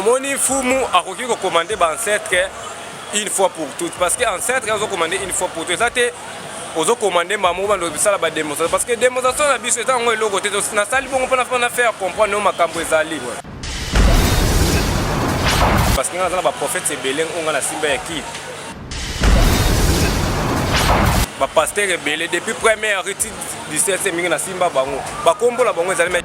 Moni fumu akoki ko commander ba ancêtre une fois pour toutes parce que ancêtre ils ont commandé une fois pour toutes ça te ozo commander maman ba ndobisala ba démonstration parce que démonstration na biso eta ngo eloko te na sali bongo pona faire comprendre makambo ezali parce que ngana ba prophète sebeleng onga na simba ya ki ba pasteur rebelle depuis première rite 17 mingi na simba bango ba kombola bango ezali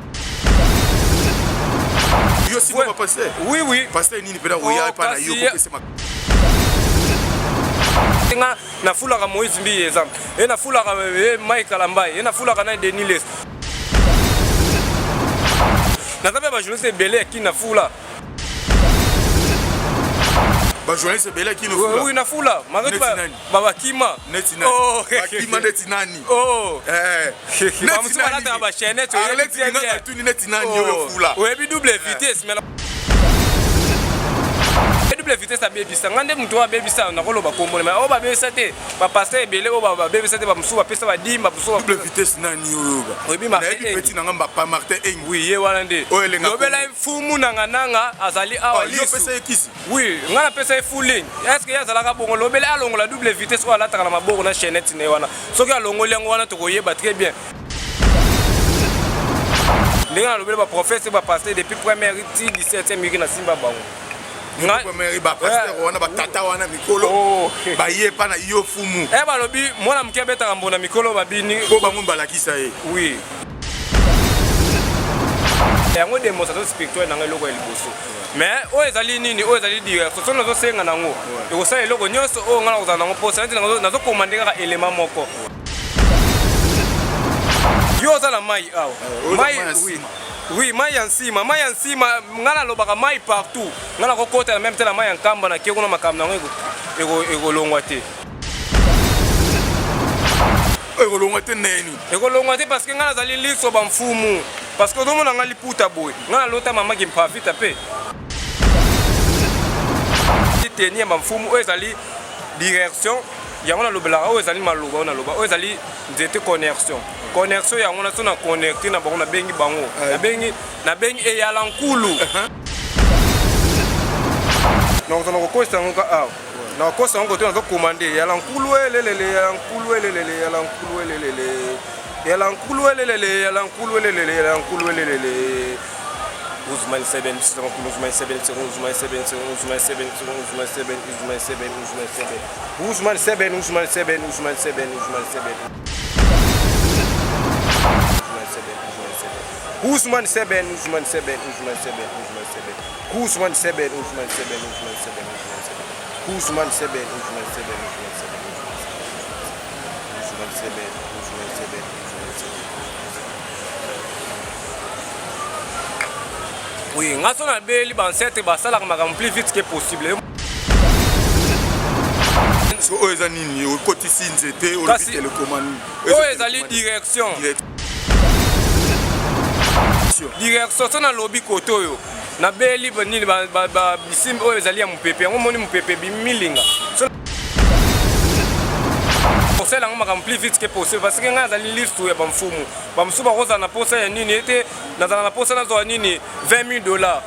yo si pas passer. Oui oui. Pasteur nini peda oya pa na yo ko pese ma. Tinga na fula ka Moïse mbi exemple. Et na fula ka Mike Kalambai, et na fula ka na Denis Les. Na tabe ba journaliste belé qui na fula. Ba journaliste belé qui na fula. Oui na fula. Magat ba Kima. Netina. Oh, Kima netinani. Oh. Netina na ba chaîne tu. Netina tu netinani yo fula. Ouais bi double vitesse mais double vitesse à baby ça ngande mtu wa baby ça na koloba kombo mais o ba baby ça te ba passer belé o ba baby ça te ba musu ba pesa ba dimba musu double vitesse nani yo ba oui bi ma petit na ngamba pa Martin Eng oui ye wana nde lobela fumu nanga azali awa yo pesa ekisi oui ngana pesa fuling est-ce que yazala ka bongo lobela alongo la double vitesse ko alata na maboko na chaînette ne wana soki alongo lengo wana to koyeba très bien ndenge lobela ba professeur ba passer depuis première 17e miki na simba bango nga ba pasteur wana ba tata wana mikolo ba ye pa na yo fumu ba lobi mwana mke beta mbona mikolo babini ko bango balakisa ye oui yango démonstration spirituelle nanga eloko ya liboso mais o ezali nini o ezali dire so sono zo senga nango eko sa eloko nyonso o ngana kozana nango posa nazo commander ka élément moko yo za na mai aw mai oui oui, mai en cima, ngana lobaka mai partout. Ngana kokota même tellement mai en kamba na kieko na makamna ego longwate. Ego longwate neni. Ego longwate parce que ngana zali liso ba mfumu. Parce que domo nanga liputa boy. Ngana lota mama ki mpa vite pe. Tenia ba mfumu o ezali direction. Yango na lobela o ezali maloba na loba o ezali nzete connexion. Connexion yango na sona connecter na bango na bengi bango na bengi e yala nkulu donc on kokosa ngo a na kosa ngo to na commander yala nkulu elelele yala nkulu elelele yala nkulu elelele yala nkulu elelele yala nkulu elelele yala nkulu elelele Uzman 7 Uzman 7 Uzman 7 Uzman 7 Uzman 7 Uzman 7 Uzman 7 Uzman 7 Uzman 7 Uzman 7 Uzman 7 Usman 7 Usman 7 Usman 7 Usman 7 Usman 7 Usman 7 Usman 7 Usman 7 Usman 7 Usman 7 Usman 7 Usman 7 Usman 7 Usman 7 oui ngaso na beli ba ancêtre ba sala makambo plus vite que possible so o ezani ni o kotisi nzete o le télécommande o ezali direction direction na lobby koto yo na beli nini ba bisimba o ezali ya mupepe yango moni mupepe bimilinga c'est là on plus vite que possible parce que nga zali liste ya bamfumu bamsuba koza na posa ya nini ete na na posa na zo nini $20,000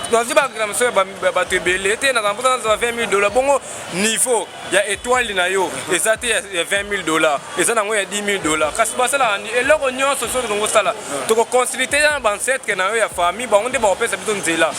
nazi ba gramso ba tebele ete na posa na zo $20,000 bongo niveau ya étoile na yo ezate ya $20,000 ezana ngo ya $10,000 kasi ba sala ni eloko nyonso so ngo sala to ko consulter na ba ancêtre na yo ya famille ba onde ba opesa biso nzela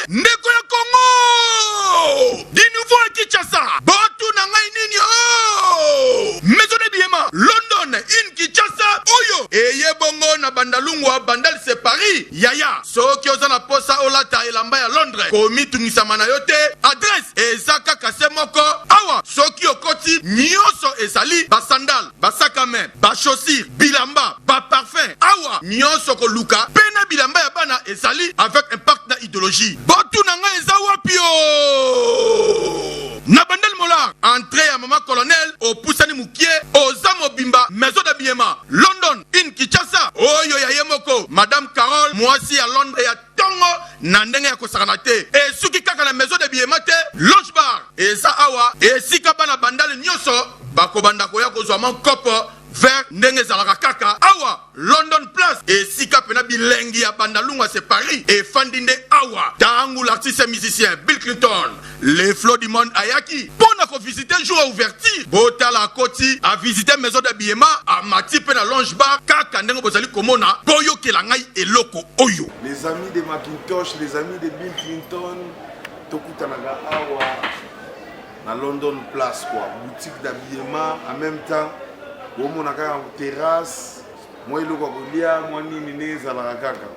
ndeko ya Congo di nouveau à Kinshasa botu na ngai nini oh maison de biema London in Kinshasa oyo eye bongo na bandalungwa bandal c'est Paris yaya soki ozana posa olata elamba ya Londres komi tungisama na yote adresse ezaka kase moko awa soki okoti nyonso ezali ba sandal ba sac à main ba chaussures bilamba ba parfum awa nyonso ko luka pena bilamba ya bana ezali avec impact na idéologie botu na ngai eza wapio na bandel mola entrée ya mama colonel au pusani mukie oza mobimba maison d'habillement London in Kinshasa oyo ya yemoko madame Carole mwasi ya Londres ya tongo na ndenge ya kosakana te esuki kaka na maison d'habillement te lounge bar eza awa esika bana bandale nyonso bakobanda koya kozwa man kopo vers ndenge ezalaka kaka awa London Place esika pena bilengi ya bandalunga c'est Paris et fandinde awa tangu l'artiste musicien Bill Clinton les flots du monde ayaki pona ko visiter jour ouverture botala koti a visiter maison d'habillement a mati pe na lounge bar kaka ndenge bozali komona boyo kelangai eloko oyo. Les amis de Macintosh, les amis de Bill Clinton, tokutanaga awa na London Place quoi, boutique d'habillement en même temps. On a en terrasse, moi il a moi ni neza la kaka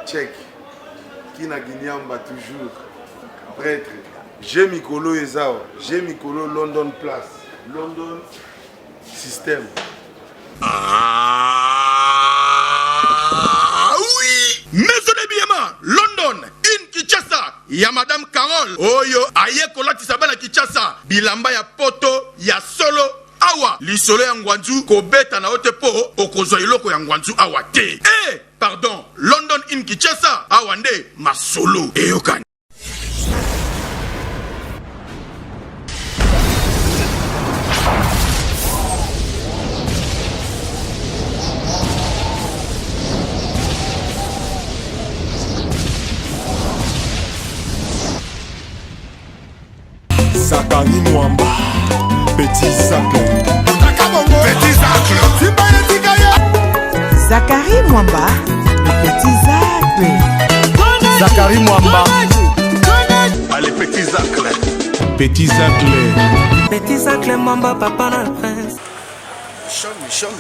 check qui na Guignamba toujours prêtre j'ai Mikolo Ezao j'ai Mikolo London Place London système. Ah oui, maison de Biema London in Kinshasa ya madame Carole oyo aye kolatisa bana Kinshasa bilamba ya poto ya solo awa lisolo ya ngwanzu kobeta na ote po okozwa iloko ya ngwanzu awa te. Pardon, London in Kinshasa awa nde masolo eyokani. Zakari Mwamba, Petit Zacle. Petit Zacle. Zakari Mwamba, le Petit Zacle. Zakari Mwamba. Allez, Petit Zacle. Petit Zacle. Petit Zacle Mwamba, papa na prince. Méchant.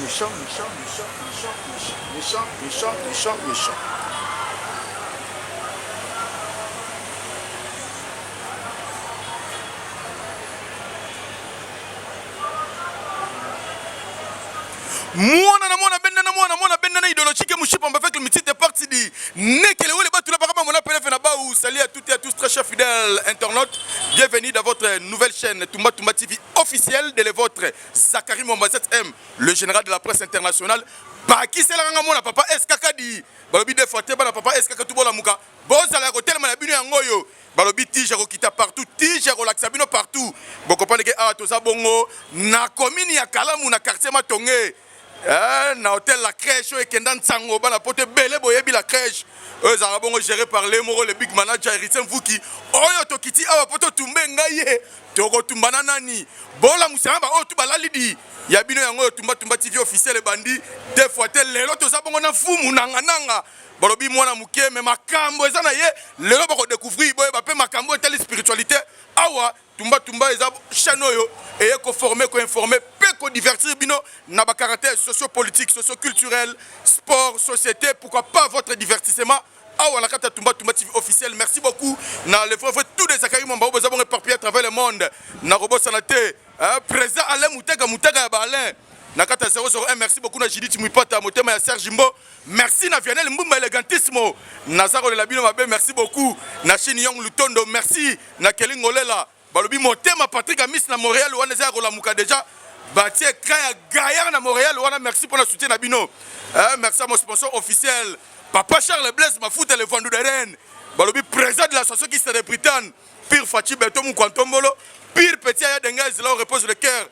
Mwana benda idéologique mouchipa avec le métier de parti di nekele wole batu la parama mona pele fena baou. Salut à toutes et à tous très chers fidèles internautes. Bienvenue dans votre nouvelle chaîne Toumba TV officielle de votre Zakari Mwamba 7M, le général de la presse internationale. Baki c'est la ranga mona papa SKK di balobi de fois bana papa SKK tout bola muka bozala ko telema na bino ya ngoyo balobi tijero kita partout tijero laksabino partout boko pandeke a toza bongo na commune ya Kalamu na quartier Matonge. Na hôtel la crèche et Kendan Sango bana pote belé boyebi la crèche eux arabongo géré par les moro le big manager Eritien Vuki oyo tokiti awa poto tumbe ngaye toko tumbana nani bola musamba o tubala lidi ya bino yango Toumba TV officiel bandi deux fois tel lelo to sabongo na fumu nanga balobi mwana muke me makambo ezana ye lelo bako découvrir boye ba pe makambo telle spiritualité awa Toumba eza chanoyo et ko former ko informer ko divertir bino na ba caractère socio-politique, socio-culturel, sport, société, pourquoi pas votre divertissement. Awa la kata Toumba TV officiel. Merci beaucoup. Na le frère tous les Zakari Mwamba vous avons éparpillé à travers le monde. Na robot sanate, président Alain Moutega ya Balin. Na kata 001 merci beaucoup na Judith Mwipata motema ya Serge Mbo. Merci na Vianel Mbumba Elegantismo. Na Zaro de la Bino Mabe merci beaucoup. Na Chini Yong Lutondo merci. Na Keling Olela. Balobi motema Patrick Amis na Montréal wana za ko la muka déjà. Batie Kaya Gaillard na Montréal, wana merci pour le soutien à Bino. Merci à mon sponsor officiel, Papa Charles Blaise, ma foute et le Vandou de Rennes. Balobi président de l'association qui se Britannique, Pire Fati Beto Moukantombolo, Pire Petit Aya Denguez, là où repose le cœur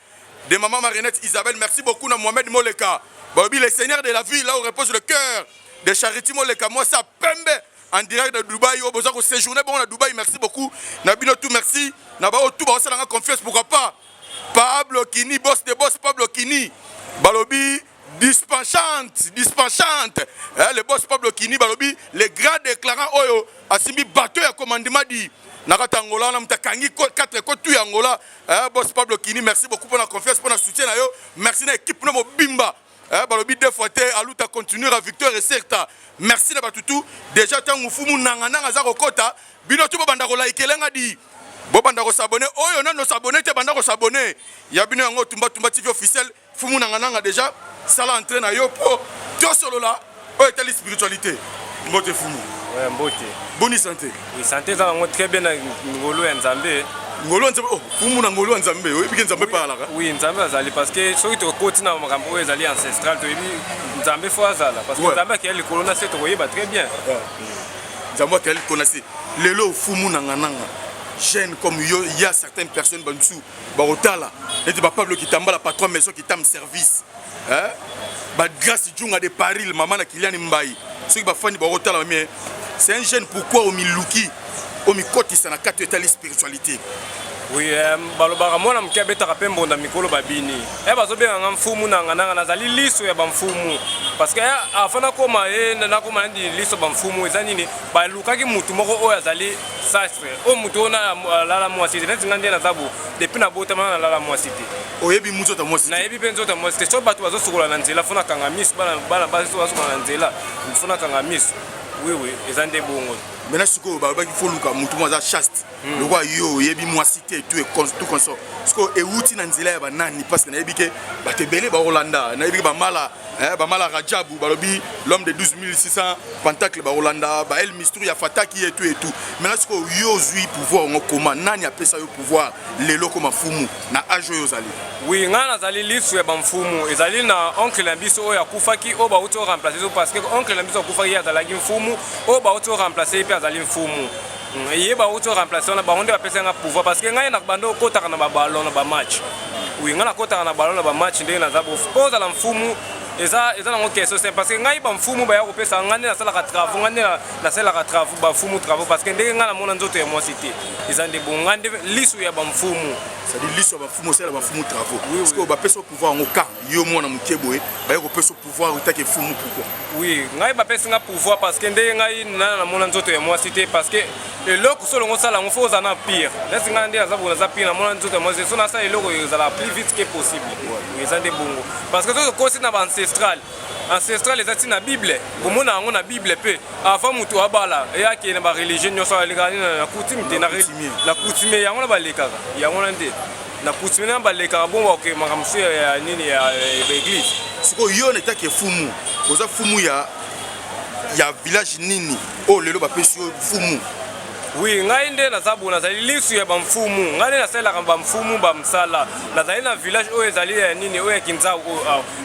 de maman Marinette Isabelle. Merci beaucoup à Mohamed Moleka. Balobi les seigneurs de la ville, là où repose le cœur de Charity Moleka. Moi, ça Pembe en direct de Dubaï. Au besoin de séjourner bon à Dubaï. Merci beaucoup. Nabino tout merci. Nabao tout, ça n'a confiance, pourquoi pas. Pablo Kini, boss de boss, Pablo Kini. Balobi, dispensante. Le boss Pablo Kini, Balobi, les grands déclarants Oyo, Asimi bateau ya commandement dit. Nakata Angola, Namtakangi, 4 côtes Angola. Boss Pablo Kini, merci beaucoup pour la confiance, pour la soutien. Merci à l'équipe, nous Bimba. Balobi, deux fois, Alouta continue à victoire et certa. Merci à Batoutou. Déjà, tant que vous n'avez pas Kota, Binotou Bandarola, Ikelenga dit. Bobanda ko s'abonner oyo nano s'abonner te banda ko s'abonner ya bino yango Toumba TV officiel fumu nanga déjà sala entraîne na yo po to solo la oyo telle spiritualité mbote fumu ouais mbote boni santé oui santé ça va très bien na ngolo ya Nzambe oh fumu na ngolo ya Nzambe oyo biki Nzambe pa la oui Nzambe azali parce que soki to kotina makambo oyo ezali ancestral to yebi Nzambe fo azala parce que Nzambe qui est le colonna c'est to koyeba très bien Nzambe qui est le connaissé lelo fumu nanga jeune comme il y a certaines personnes bansou barotala neti ba Pablo Kitambala patron maison Kitam service hein ba grâce junga de Paris maman na Kylian Mbaye ceux qui ba fani ba rotala mais c'est un jeune pourquoi au miluki au mikoti sana katu etali spiritualité. Oui, balobaka mwana mke abetaka pe mbonda mikolo babini. Bazobenga mfumu nanga nazali liso ya bamfumu. Parce que afana koma na koma ndi liso bamfumu eza nini balukaki mutu moko oyo azali sastre. O mutu ona lala mwasi te ngandi na zabu depuis na bota na lala mwasi te. Oyebi mutu ta mwasi. Na yebi penzo ta mwasi te. So batu bazosokola na nzela fona kanga miss bana bazo bazokola na nzela. Fona kanga miss. Oui, eza nde bongo. Maintenant ce que balobaki faut luka mutu mo za chaste. Le roi yo yebi mwasi te tout consort. Ce que euti na nzela ya banani parce que na yebi ke batebele ba Rolanda, na yebi ba mala Rajabu balobi l'homme de 12600 pentacles ba Rolanda, ba El Mistru ya Fataki et tout. Maintenant ce que yo zui pouvoir ngo koma nani apesa yo pouvoir lelo comme fumu na ajo yo zali. Oui, ngana zali lisu ya bamfumu ezali na oncle na biso oyo akufaki o ba uto remplacer parce que oncle na biso akufaki ya zalaki mfumu o ba uto remplacer pe azali mfumu. Et ba uto remplacer na ba onde apesa nga pouvoir parce que ngai na bando kotaka na ba ballon na ba match. Oui, ngana kotaka na ballon na ba match ndenge na zabo pose la mfumu eza na question c'est parce que ngai ba mfumu ba ya kopesa ngane na sala ka travaux ngane na sala ka travaux ba mfumu travaux parce que ndenge ngana mona nzoto ya mwasité eza nde bongande lisu ya ba mfumu ça dit lisu ba mfumu sala ba mfumu travaux parce que ba pesa pouvoir ngo ka yo mona mukeboe ba ya kopesa pouvoir utake fumu pourquoi oui ngai ba pesa nga pouvoir parce que ndenge ngai na mona nzoto ya mwasité parce que eloko solo ngo sala ngo faut na pire nesi ngande azabu na za pire na mona nzoto ya mwasité so na sala eloko ezala plus vite que possible eza nde bongo parce que to kosi na ba ancestral ezati na Bible komona yango na Bible pe avant mutu abala eyaki na ba religion nyoso alikani na coutume te na coutume yango na balekaka yango na nde na coutume na balekaka bon ok makamso ya nini ya église siko yo na take fumu oza fumu ya village nini o lelo ba pesi fumu. Oui, ngai nde nazabu nazali lisu ya bamfumu ngai nasala kamba mfumu bamsala nazali na village oyo ezali ya nini oyo Kinzao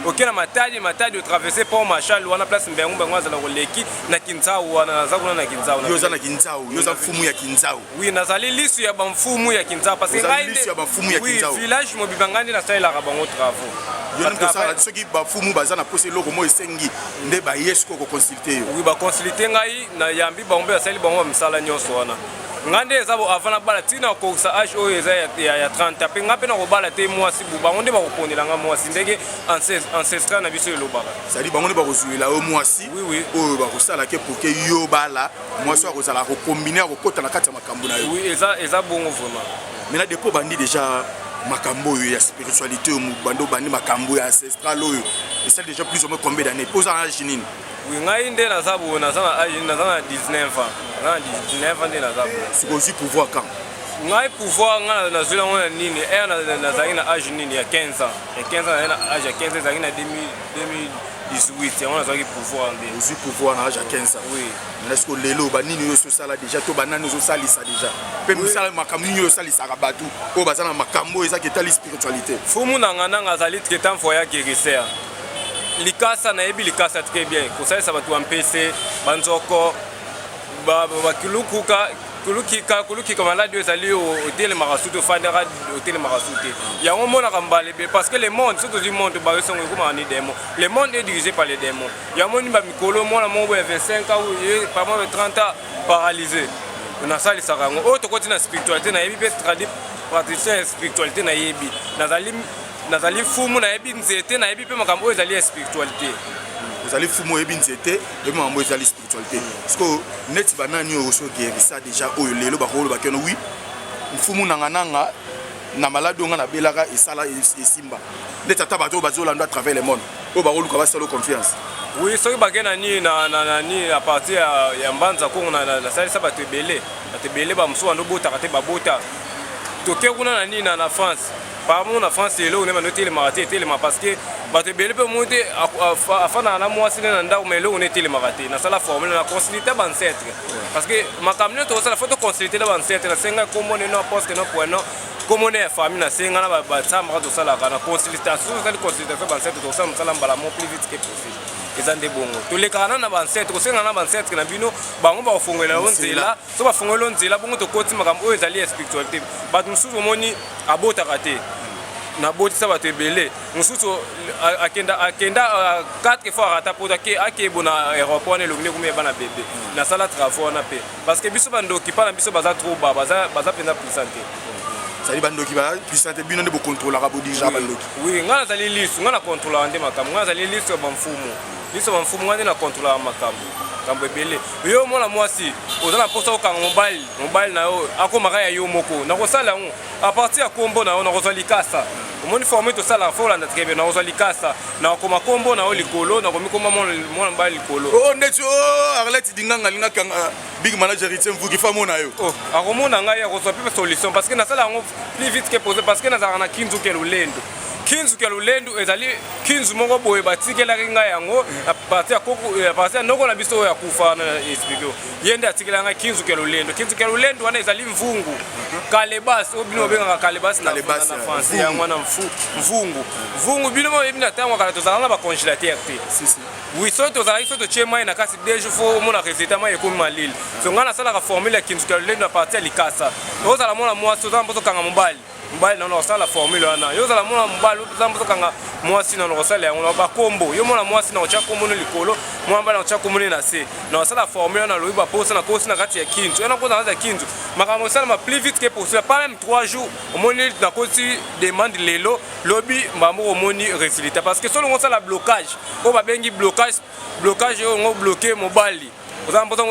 okena matadi o traverser pont Machal wana place mbengu bango azala koleki na Kinzao wana nazabu na Kinzao yo za na Kinzao yo za mfumu ya Kinzao. Oui, nazali lisu ya bamfumu ya Kinzao parce que ngai lisu ya bamfumu ya Kinzao. Oui, village mobibanga ndi nasala ka bango travaux. Yo nko sala soki bafumu baza na pose loko mo esengi nde ba yesko ko consulter yo. Oui, ba consulter ngai na yambi bango asali bango msala nyoso wana. Ngande ezabo avana bala tina ko sa age oyo eza ya 30 pe ngape na ko bala te mwasi bu bango nde ba ko ponela nga mwasi ndenge ancestral na biso elobaka ça dit bango nde ba ko zuela o mwasi oui oyo ba ko sala ke pour que yo bala mwasi ko sala ko combiner ko kota na kati ya makambo na yo. Oui, eza bongo vraiment. Mais là depuis bandi déjà makambo yo ya spiritualité mu bando bandi makambo ya ancestral oyo et ça déjà plus ou moins combien d'années pose en âge nini. Oui, ngai nde nazabu nazana age nazana 19 ans. Na 19 ans nde nazabu. C'est aussi pouvoir quand. Ngai pouvoir nga na zela ngona nini nazali na age nini ya 15 ans. Ya 15 ans na age ya 15 ans na 2018 on a zaki pouvoir nde. Aussi pouvoir na age ya 15 ans. Oui. Mais est-ce que lelo ba nini yo so sala déjà to banani zo sali ça déjà. Pe misala makambo nini yo sali saka batu o bazana makambo eza ketali spiritualité. Fumu nanga ngazali traitant foya guérisseur. Likasa na yebi likasa très bien kosalisa bato ya mpese banzoko kulukika maladi oyo ezali hôtel Marasute ofandaka hôtel Marasute yango monaka mbala parce que le monde surtout du monde bayosongo ekomaka ni démon le monde est dirigé par les démons yamoni bamikolo mwana moko ya 25 ans par moins de 30 ans paralysé nasalisaka yango oyo tokoti na spiritualité nayebi mpe praticien ya spiritualité nayebi nazali fumu nayebi nzete nayebi mpe makambo oyo ezali ya spiritualité. Vous allez fumo et binzete et moi moi ezali spiritualité parce que net banani o so guérissa déjà oyo lelo ba ko ba keno oui fumu nanga na malade nga na belaka esala esimba net tata bato bazolanda à travers le monde o ba ko luka ba sala confiance. Oui, soki bakena ni na à partir ya mbanza ko na salisa bato ebele ba mso ando bota kate babota toke kuna na na France. Par mon en France, c'est là où on est noté les marathés, parce que bateau belé peut monter à fin d'un mois si on a mais là on était les marathés. Dans ça la formule, on a consulté l'ancêtre. Parce que ma camionnette, on a la photo consulter l'ancêtre. La senga comme on est non poste non point non. Comme on est famille, la senga la batama de ça la consultation, la consultation l'ancêtre, tout ça, on s'en va plus vite que possible. Ils ont des bons. Tous les canaux na l'ancêtre, aussi on a l'ancêtre na bino, bango ba fongola la onze là, so ba fongola onze là, bongo to côté makam o ezali spiritualité. Ba nous sous moni abota raté. na botisa bato ebele mosusu akenda 4 fois arata poto akebo na aéroport wana elongi nde komiyeba na bebe nasala travaux wana mpe parce que biso bandoki mpa na biso baza trop ba baza mpenza puissant te sali bandoki bapuissante bino nde bokontrolaka bodija bandoki oui ngai nazali lisu ngai na kontrolaka nde makambo ngai nazali lisu ya bamfumu ngai nde na kontrolaka makambo ebele yo mwana mwasi oza na mposa okanga mobali na yo akomaka ya yo moko nakosala yango apartir ya kombo na yo nakozwa likasa omoni forme tosalaka fo olanda tikebe nakozwa likasa nakokoma kombo na yo likolo nakomikoma mwana mobali likolo ndeti arlete dinganga alingakanga big manager itie mvuki famo na yo akomona ngai akozwa mpe solution parce que nasala yango plus vite que posé parce que nazalaka na kinzuki ya lolendo kinzuki ya lolendo ezali kinzu moko boye batikelaki ngai yango apartir ya noko na biso oyo akufa na explique ye nde atikelaki ngai kinzuki ya lolendo wana ezali mvungu kalebas oyo bino obengaka kalebas na france yango wana mvungu bino boyebi na ntango kala tozalaka na bacongélateur te oui soki tozalaki soki totie mai na kasi 2 jours fo omona résultat mai ekomi malili so ngai nasalaka formule ya kinzuki ya lolendo apartir ya likasa ozala mwana mwasi ozala mpo tokanga mobali na osala formule wana yo ozala mwana mobali oza mpo tokanga mwasi na okosala yango na bakombo yo mwana mwasi na otya kombo no likolo mwana mobali na otya kombo na se na osala formule wana loyi baposa na kosi na kati ya kinzu yana kosa na kati ya kinzu makambo esalama plus vite que possible pas même 3 jours omoni na kosi demande lelo lobi mbambo omoni résultat parce que solo ngosala blocage oyo babengi blocage oyo ngo bloquer mobali oza mposa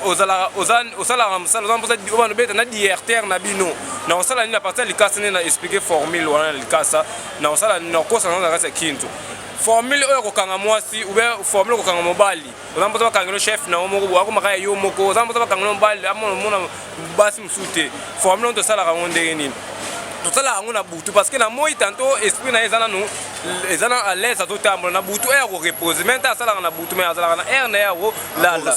osalaka mosala oza mposa obana obeta na diartère na bino na osala nini na partir ya likasa nde na expliquer formule wana na likasa na osala na kosa na kati ya kintu formule oyo kokanga mwasi ube formule kokanga mobali oza mposa bakangelo chef na yo moko akomaka ya yo moko oza mposa bakangelo mobali amona basi mosusu te formule oyo tosalaka yango ndenge nini tosalaka yango na butu parce que na moi tanto esprit na ye eza na à l'aise azotambola na butu aire korepose mai nte asalaka na butu mai azalaka na aire na ye akolala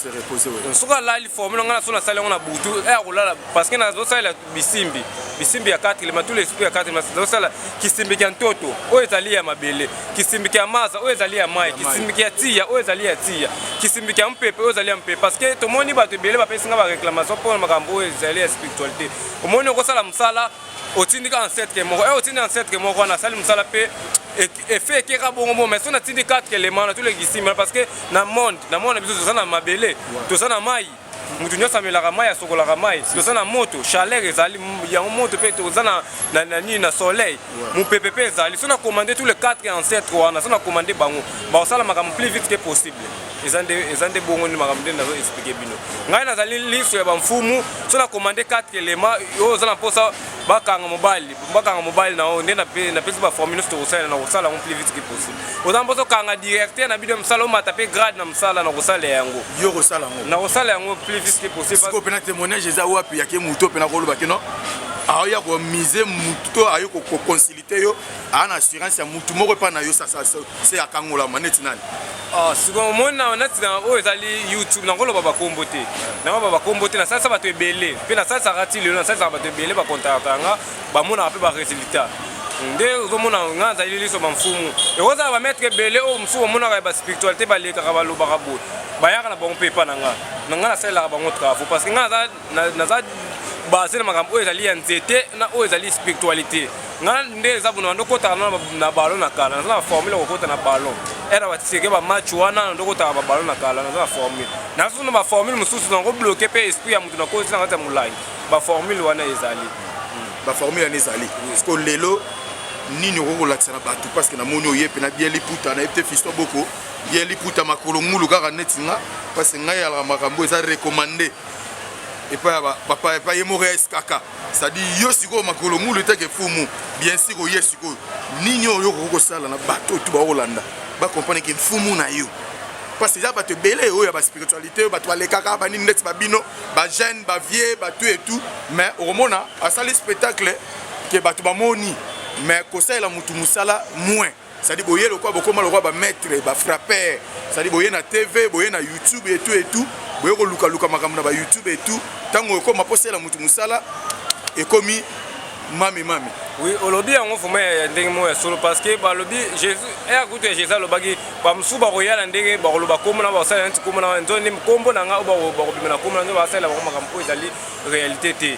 soki alali formule nga na so nasali yango na butu aire kolala parce que nazosalela bisimbi ya 4 lema tout l'esprit ya 4 lema nazosala kisimbiki ya ntoto oyo ezali ya mabele kisimbiki ya maza oyo ezali ya mai kisimbiki ya tia oyo ezali ya tia kisimbiki ya mpepe oyo ezali ya mpepe parce que tomoni bato ebele bapesinga baréclamation mpona makambo oyo ezali ya spiritualité omoni okosala mosala otindika ancêtre moko otindi ancêtre moko wana asali mosala mpe efe ekeka bongo bongo mais so natindi 4 éléments na tulekisima parce que na monde na biso toza na mabele toza na mai mutu nyonso amelaka mai asokolaka mai toza na moto chaleur ezali yango moto mpe toza na nini na soleil mopepe mpe ezali so na commande tous les 4 ancêtres wana so na commande bango bakosala makambo plus vite que possible eza nde bongo ni makambo nde nazo expliquer bino ngai nazali liso ya bamfumu so na commande 4 éléments oyo oza na mposa bakanga mobali na oyo nde napesi baformule nyonso tokosala na kosala yango plus vite que possible oza mposa okanga directeur na bino mosala omata mpe grade na mosala na kosala yango yo kosala yango na kosala yango plus vite que possible siko mpe na témoignage eza wapi yake moto mpe nakoloba keno aoya komise mutu to ayo koconsilite yo aa na assurance ya mutu moko epa na yo se akangolama neti nani siko omoni neti na oyo ezali youtube nakoloba bakombo te bakombo te nasalisa bato ebele mpe nasalisaka ti lelo nasalisaka bato ebele bakontakata yanga bamonaka mpe baresultat nde ozomona nga azali liso bamfumu ekozala bamaître ebele oyo mosusu omonaka baspiritualité balekaka balobaka boye bayaka na bango mpe epa na nga nasalelaka bango travaux parce que nga naza basé na makambo oyo ezali ya nzete na oyo ezali spiritualité nga nde eza bona ndokotaka na ballon na kala naza na formule kokota na ballon era batiseke bamatch wana ndokotaka baballon na kala naza na formule naso na baformule mosusu nango bloke mpe esprit ya motu nakosi na kati ya molangi baformule wana ezali baformule wana ezali parceke lelo nini okokolakisa na bato parce que namoni oye mpe na bien liputa nayebi te fisto boko bien liputa makolo ngulu kaka neti nga parce que ngai alaka makambo eza recommandé epa ye moko ya eskaka c'est-à-dire yo sikoyo makolo ngulu eteke fumu bien sûr oye sikoyo nini oyo okokosala na bato oyo tu bakolanda bakomprendre ke mfumu na yo parce que eza bato ebele oyo ya baspiritualité oyo bato balekaka banini neti babino bajeune bavie bato etu mais okomona asali spectacle ke bato bamoni mais kosalela mutu mosala moins c'est-à-dire boye lokwa bokoma lokwa bamaître bafrappeur c'est-à-dire boye na tv boye na youtube etu boye kolukaluka makambo na bayoutube etu ntango okoma posala mutu mosala ekomi mami oui olobi yango fuma ya ndenge mo ya solo parce que balobi jésus akutu ya jésus alobaki bamosusu bakoyala ndenge bakoloba kombo na bakosala neti kombo na nzo nde kombo na nga oyo bakobima na kombo na nzo basalela bango makambo oyo ezali réalité te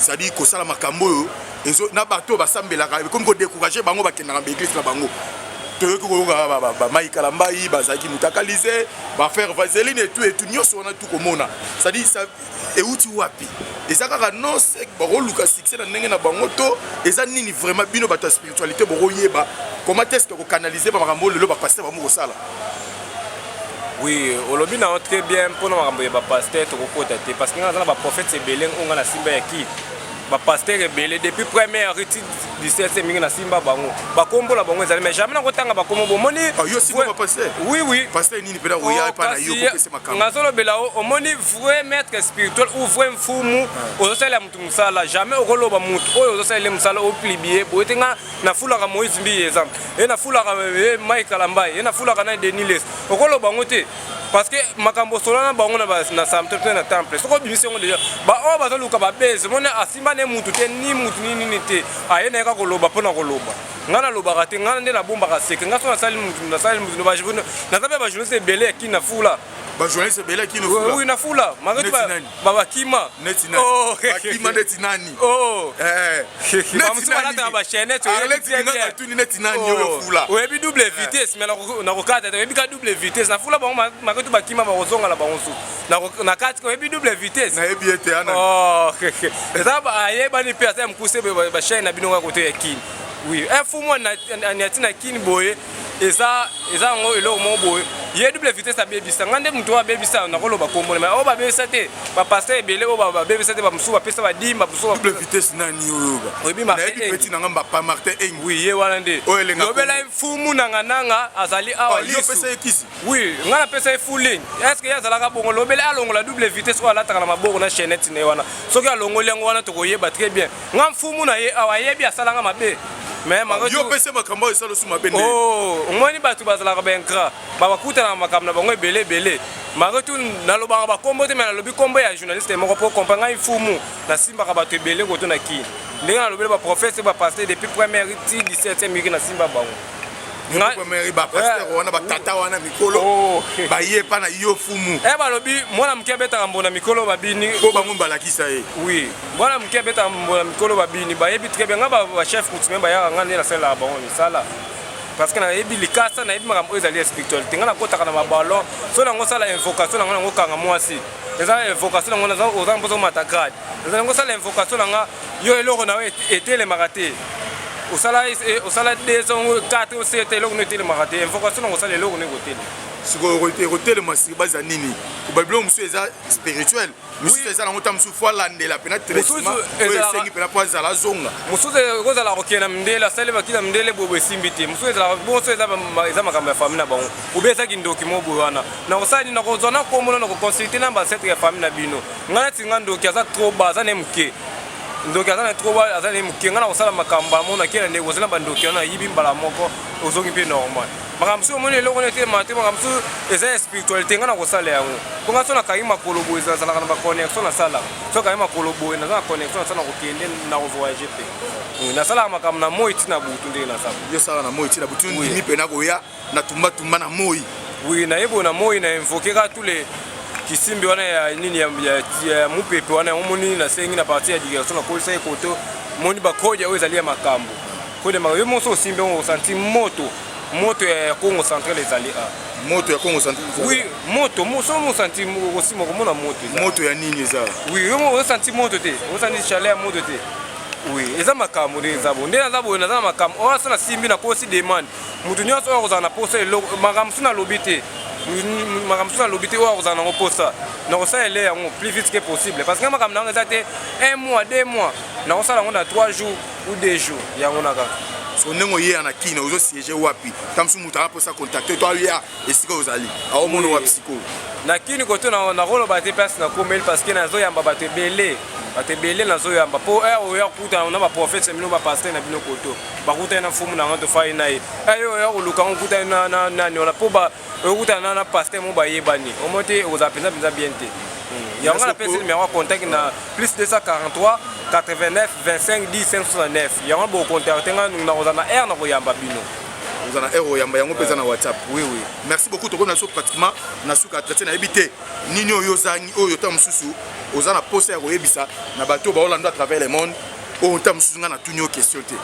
c'est-à-dire kosala makambo ezo na bato basambelaka comme ko décourager bango bakendaka l'église na bango toyoki koyoka bamaika na mbai bazalaki mutakalize bafaire vaseline et tout nyonso wana tout komona c'est-à-dire ça euti wapi eza kaka non sec bakoluka succès na ndenge na bango to eza nini vraiment bino bato ya spiritualité bokoyeba comment est-ce que kokanalize bamakambo lelo bapaster bamo kosala. Oui, olobi na très bien pour nous makambo ya pasteur to kokota te parce que ngana ba prophète ebele onga na simba ya ki ba pasteur ebele depuis première rétide du 17e mingi na simba bango ba kombo la bango ezali mais jamais na kotanga ba kombo bomoni yo simba ba pasteur oui pasteur nini pela oya pa na yo ko pesa makambo ngazolo bela omoni vrai maître spirituel ou vrai mfumu ozosala mutu musala jamais okoloba mutu oyo ozosala musala o plibier boetenga na fulaka Moïse mbi exemple et na fulaka Mike Kalambai et na fulaka na Deniles okoloba ngote parce que makambo solana bango na samte na temple soko bimisi ngo déjà ba o bazoluka ba beze mona asimba ne mutu te ni mutu ni te ayena ka koloba pona koloba ngana loba te ngana nde na bomba ka seke ngaso na sali mutu ba jivuna na tabe ba journaliste belé qui na fula ba journaliste belé qui na fula oui na fula magati ba kima netina oh kima netinani oh netinani ba chaîne to netinani tu netinani yo fula webi double vitesse mais na kokata webi ka double vitesse na fula ba magati ba kima ba kozonga la bango su na kati webi double vitesse na ebi ete ana oh ça ba ayeba ni pesa mkuse ba chaîne na bino ka kote ya kini oui un fou moi na tina kini boye eza ngo elo mo boye ye double vitesse a bebisa ngande muto wa bebisa na koloba kombo mais o ba bebisa te ba passer ebele o ba bebisa te ba musu ba pesa ba dimba musu ba double vitesse nani oyoba obi ma petit na ngamba pa Martin Eng oui ye wana nde lobela fumu nanga azali awa lisu pesa ekisi oui ngana pesa full ligne est-ce que yazala ka bongo lobela alongo la double vitesse o ala taka na maboko na chaînette ne wana soki alongo lengo wana to koyeba très bien ngam fumu na ye awa yebi asala nga mabe mais yo pesa makambo esalo suma bende oh ngoni batu bazala ka benkra baba kuta na makambo na bango ebele maretu na loba ba kombo te mais na lobi kombo ya journaliste moko po comprendre ngai fumu na simba ka batu ebele ko to na ki ndenge na lobi ba professeur ba passer depuis première étude 17e miki na simba bango nga première ba pasteur wana ba tata wana mikolo ba ye pa na yo fumu ba lobi mwana mke beta mbona mikolo babini ko bango balakisa ye oui mwana mke beta mbona mikolo babini ba yebi très bien nga ba chef coutumier ba ya nga na sala bango ni sala parce que na yebi likasa na yebi makambo ezali spiritualité nga na kotaka na maballon so na ngosala invocation na ngo kanga mwasi eza invocation na ngo oza mpozo matagrade eza ngosala invocation na nga yo eloko na etele makate osala 2 ans 4 ou 7 eloko na etele makate invocation na ngosala eloko na ngotele siko hôtel masiri baza nini ko babilo musu eza spirituel musu eza na ngota musu fois landela pena traitement esengi pena poza la zonga musu eza la kokena mndela sale bakila mndele bobo simbiti musu eza bonso eza makambo ya famille na bango ubeza kindoki mobo wana na kosali na kozona komona na ko consulter na ba set ya famille na bino ngana tinga ndoki aza trop baza ne mke ndoki aza na trop baza aza ne mke ngana kosala makambo amona kena ne kozala bandoki wana yibi mbala moko ozongi pe normal makamsu omoni eloko nete mate makamsu eza spiritualité ngana kosala yango ponga so na kayi makolo boye ezalaka na ba connexion na sala so kayi makolo boye na za connexion na sala kokende na voyager pe na sala makambo na moi tina butu ndenge na sala yo sala na moi tina butu ndimi pe na koya na tumba na moi oui na yebo na moi na invoquer ka tous les kisimbi wana ya nini ya mupepe wana omoni na sengi na partie ya direction na kolisa ekoto moni ba koja oyo ezali ya makambo kode makambo moso simbi on senti moto ya Congo central ezali a moto ya Congo central oui moto mo senti aussi mo komona moto ya nini eza oui mo senti moto te o senti chaleur moto te oui eza makambo ndeza bo ndeza bo na makambo o asana simbi na kosi demande mutu nyonso o kozana posa makambo suna lobité makambo suna lobité o kozana ngo posa na kosala ele yango plus vite que possible parce que makambo na eza te 1 mois 2 mois na kosala ngo na 3 jours ou 2 jours yango na kaka so ndenge oyeya na kina ozo siéger wapi kamsu mutu aposa contacter to alia esika ozali aomono wapi siko na kini koto na koloba te place na komeli parce que nazoyamba bato ebele nazoyamba po oya kuta na baprofete mino bapaster na bino koto bakuta na fumu na ngo tofai na ye oya koluka ngo kuta nani ona po okuta na paster mo bayebani omote ozapenza bien te yango na pesi numéro contact na plus 243 89 25 10 569 yango bo contacter nga na kozana na koyamba bino vous en avez un yamba yango pesa na WhatsApp. Oui oui. Merci beaucoup to na so pratiquement na suka traiter na ebité nini oyo zangi oyo tam susu ozana poser ko yebisa na bato ba Orlando à travers le monde oyo tam susu na tunyo question te.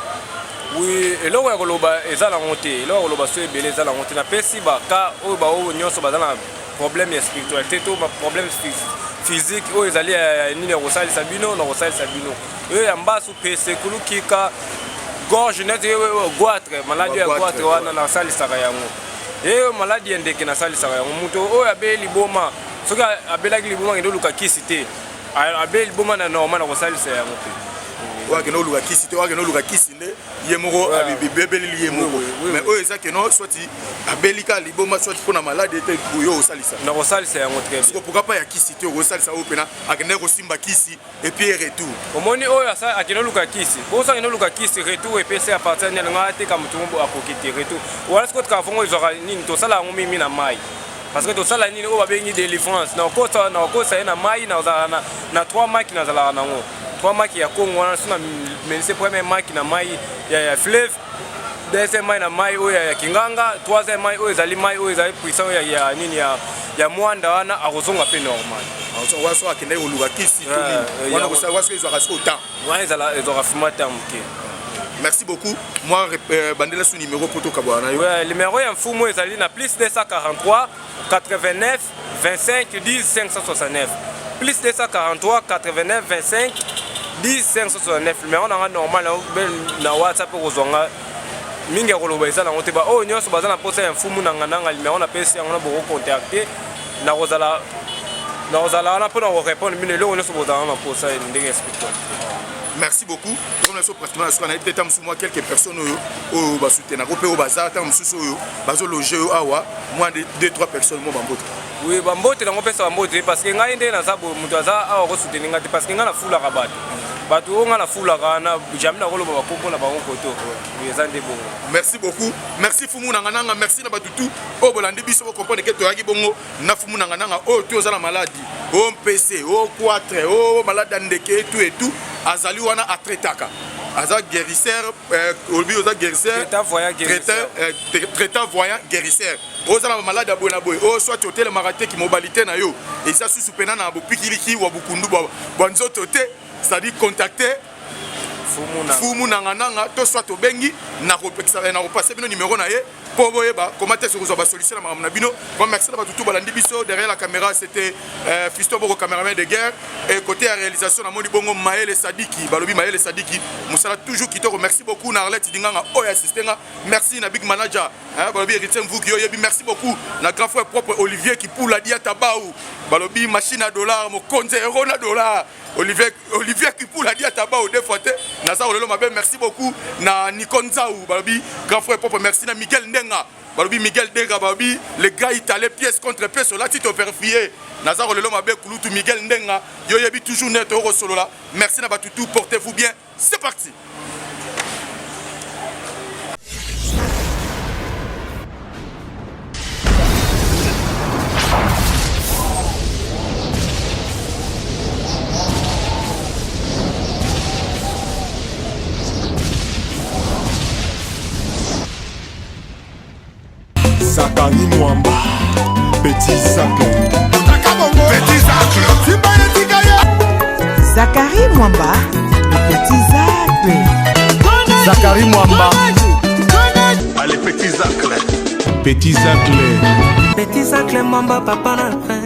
Oui, et là où koloba ezala monté, là où koloba so ebele ezala monté na pesi ba ka oyo ba oyo nyonso bazana problème ya spiritualité to ba problème physique oyo ezali nini ya kosali sabino na kosali sabino. Oyo ya mbasu pese kulukika gorge net goitre maladie ya goitre wana na sali saka yango. Et maladie endeke na sali saka yango muto oyo abeli boma soki abelaki liboma ngendo luka kisite. Abeli boma na normal na kosali sa yango pe. Wake no luka kisi te wake no luka kisi nde yemoko abibebeli yemoko mais oyo eza ke no soit abelika liboma soit pona malade te buyo osalisa na kosalisa yango très bien pourquoi pas ya kisi te osalisa o pena akende ko simba kisi et puis retour omoni oyo asa akeno luka kisi bosa akeno luka kisi retour et puis c'est à partir de ngate ka mutumbu akokiti retour wala skot ka fongo izora nini to sala ngo mimi na mai parce que to sala nini o babengi délivrance na kosa na mai na 3 maki na zala na ngo 3 maki ya Congo wana suna menise premier maki na mai ya fleuve deuxième mai na mai oyo ya Kinganga troisième mai oyo ezali mai oyo ezali puissant ya nini ya mwanda wana akozonga pe normal waso akende oluka kisi to wana kosa waso ezwa so temps wana ezora fuma temps ke. Merci beaucoup. Moi, bandela sous numéro poto kabwana. Ouais, le numéro est fou moi ezali na plus 243 89 25 10 569. Plus 243 89 25 10 569. Mais on a normal na WhatsApp kozonga mingi koloba ezala ngoteba oh nyonso bazana posa ya mfumu na ngananga mais on a pesi on a beaucoup contacter na kozala na pona ko répondre mine lo nyonso bazana na posa ndenge explique. Merci beaucoup. Comme nous sommes pratiquement à la peut-être moi quelques personnes au bas soutenir au bazar tam susu bazo loger awa moins de 2-3 personnes mo bambote. Oui bambote na ngopesa bambote parce que ngai ndé na zabo mutu aza awa ko soutenir ngati parce que ngana fula ka bato ngana fula kana jamais na koloba bakombo na bango koto. Oui ezande bongo. Merci beaucoup. Merci fumu na ngananga merci na batutu o bolandi biso ko comprendre que to yaki bongo na fumu na ngananga o to za la maladie o PC o 4 o malade ndeke et tout azali wana atretaka aza guérisseur olbi oza guérisseur traitant voyant guérisseur oza na malade abona boy o soit hôtel marate ki mobilité na yo et ça sous pena na bopikiliki wa bukundu bonzoto te c'est-à-dire contacter fumu nanga to soit obengi na repasser bino numéro na ye pour boyeba comment est-ce que vous avez solution na mamna bino. Bon merci na batutu balandi biso derrière la caméra c'était Fiston Boko cameraman de guerre et côté réalisation na moni bongo Maël Sadiki balobi Maël Sadiki musala toujours kitoko. Merci beaucoup na Arlette Dinganga oya assistenga merci na big manager balobi Héritier Mvuki yoyebi merci beaucoup na grand frère propre Olivier qui pour la dia tabaou balobi machine à dollars mo konze euro na dollar Olivier qui pour la dia tabaou deux fois na ça olelo mabe merci beaucoup na Nikonzaou balobi grand frère propre merci na Miguel Ndenga balobi Miguel Ndenga balobi les gars italien pièce contre pièce sur la titre vérifié na ça olelo mabe kulutu Miguel Ndenga yoyebi toujours net euro solo là merci na batutu portez-vous bien c'est parti. Zakari Mwamba, Petit Zacle. Petit Zacle. Zakari Mwamba, le Petit Zacle. Zakari Mwamba. Allez, Petit Zacle. Petit Zacle. Petit Zacle Mwamba, papa na